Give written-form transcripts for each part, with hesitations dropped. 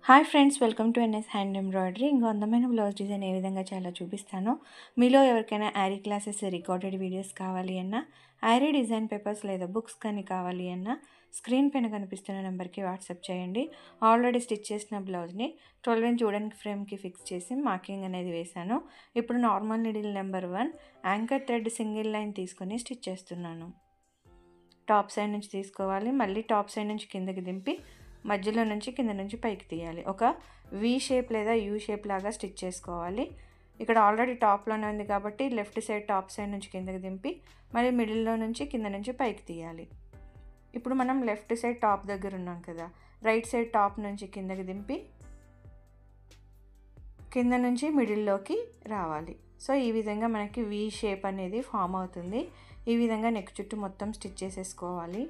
Hi friends, welcome to NS hand embroidery. ఇంకో అందమైన blouse design ఏ విధంగా చాలా చూపిస్తాను. మీలో ఎవరికైనా యారీ క్లాసెస్ రికార్డెడ్ వీడియోస్ కావాలి అన్నా, యారీ డిజైన్ పేపర్స్ లేదా బుక్స్ కానీ కావాలి అన్నా స్క్రీన్ పైన కనిపిస్తున్న నెంబర్కి వాట్సాప్ చేయండి. ఆల్రెడీ స్టిచ్ చేసిన బ్లౌజ్ని 12 ఇంచ్ వుడెన్ ఫ్రేమ్కి ఫిక్స్ చేసి మార్కింగ్ అనేది వేశాను. ఇప్పుడు normal needle number 1 anchor thread single line తీసుకొని స్టిచ్ చేస్తున్నాను. టాప్ సైడ్ నుంచి తీసుకోవాలి, మళ్ళీ టాప్ సైడ్ నుంచి కిందకి దింపి మధ్యలో నుంచి కింద నుంచి పైకి తీయాలి. ఒక వి షేప్ లేదా యూ షేప్ లాగా స్టిచ్ చేసుకోవాలి. ఇక్కడ ఆల్రెడీ టాప్లోనే ఉంది కాబట్టి లెఫ్ట్ సైడ్ టాప్ సైడ్ నుంచి కిందకి దింపి మళ్ళీ మిడిల్లో నుంచి కింద నుంచి పైకి తీయాలి. ఇప్పుడు మనం లెఫ్ట్ సైడ్ టాప్ దగ్గర ఉన్నాం కదా, రైట్ సైడ్ టాప్ నుంచి కిందకి దింపి కింద నుంచి మిడిల్లోకి రావాలి. సో ఈ విధంగా మనకి వి షేప్ అనేది ఫామ్ అవుతుంది. ఈ విధంగా నెక్ చుట్టూ మొత్తం స్టిచ్ చేసేసుకోవాలి.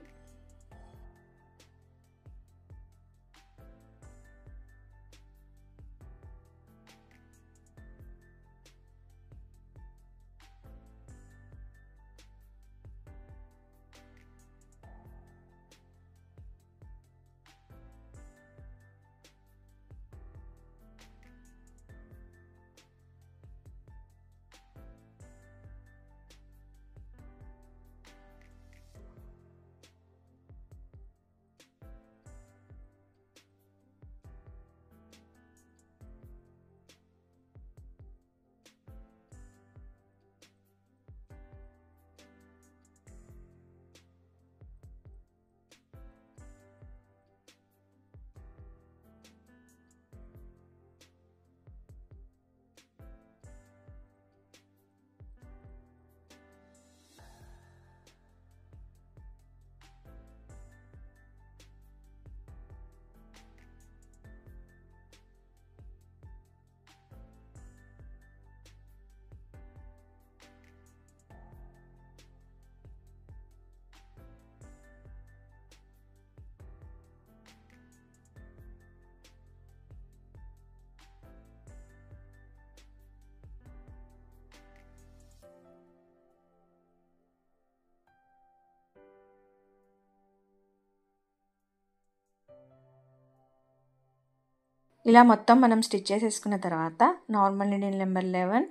ఇలా మొత్తం మనం స్టిచ్ చేసేసుకున్న తర్వాత normal needle number 11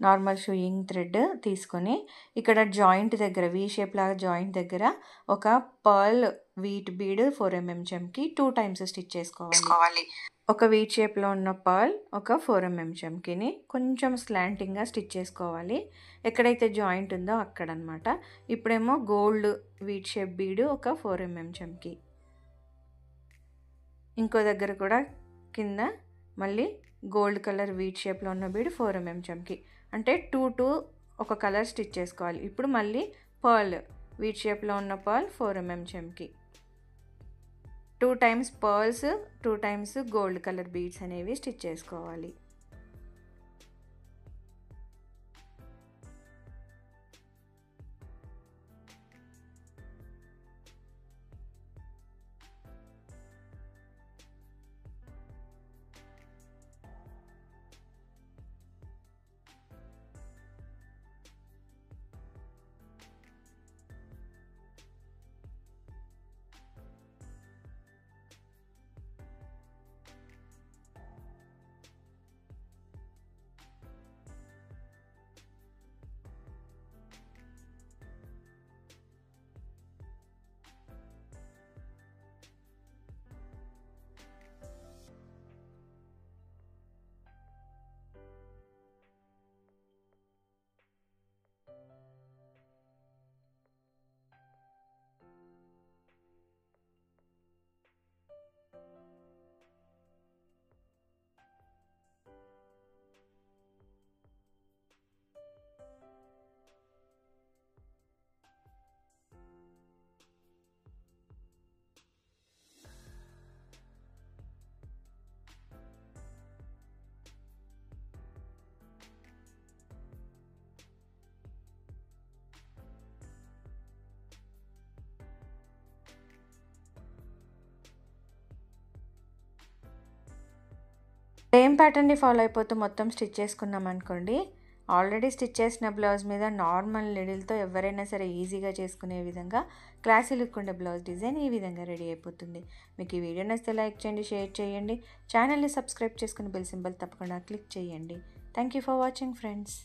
normal sewing thread తీసుకొని ఇక్కడ జాయింట్ దగ్గర వి షేప్ లాగా జాయింట్ దగ్గర ఒక pearl wheat bead 4 mm చెమ్కి 2 times stitch చేసుకోవాలి. ఒక వీట్ షేప్లో ఉన్న పర్ల్ ఒక 4 mm చెమ్కిని కొంచెం స్లాంటింగ్గా స్టిచ్ చేసుకోవాలి. ఎక్కడైతే జాయింట్ ఉందో అక్కడ అనమాట. ఇప్పుడేమో గోల్డ్ వీట్ షేప్ బీడ్ ఒక 4 mm చెమ్కి, ఇంకో దగ్గర కూడా కింద మళ్ళీ గోల్డ్ కలర్ వీట్ షేప్లో ఉన్న బీడ్ 4 mm చెమ్కి, అంటే 2 ఒక కలర్ స్టిచ్ చేసుకోవాలి. ఇప్పుడు మళ్ళీ పర్ల్ వీట్ షేప్లో ఉన్న pearl 4 mm చెమ్కి, 2 times pearls 2 times gold colour beads అనేవి స్టిచ్ చేసుకోవాలి. సేమ్ ప్యాటర్న్ని ఫాలో అయిపోతూ మొత్తం స్టిచ్ చేసుకున్నాం అనుకోండి, ఆల్రెడీ స్టిచ్ చేసిన బ్లౌజ్ మీద నార్మల్ నీడిల్తో ఎవరైనా సరే ఈజీగా చేసుకునే విధంగా క్లాసీ లుక్ ఉండే బ్లౌజ్ డిజైన్ ఈ విధంగా రెడీ అయిపోతుంది. మీకు ఈ వీడియో నచ్చితే లైక్ చేయండి, షేర్ చేయండి, ఛానల్ని సబ్స్క్రైబ్ చేసుకుని బెల్ సింబల్ తప్పకుండా క్లిక్ చేయండి. Thank you for watching friends.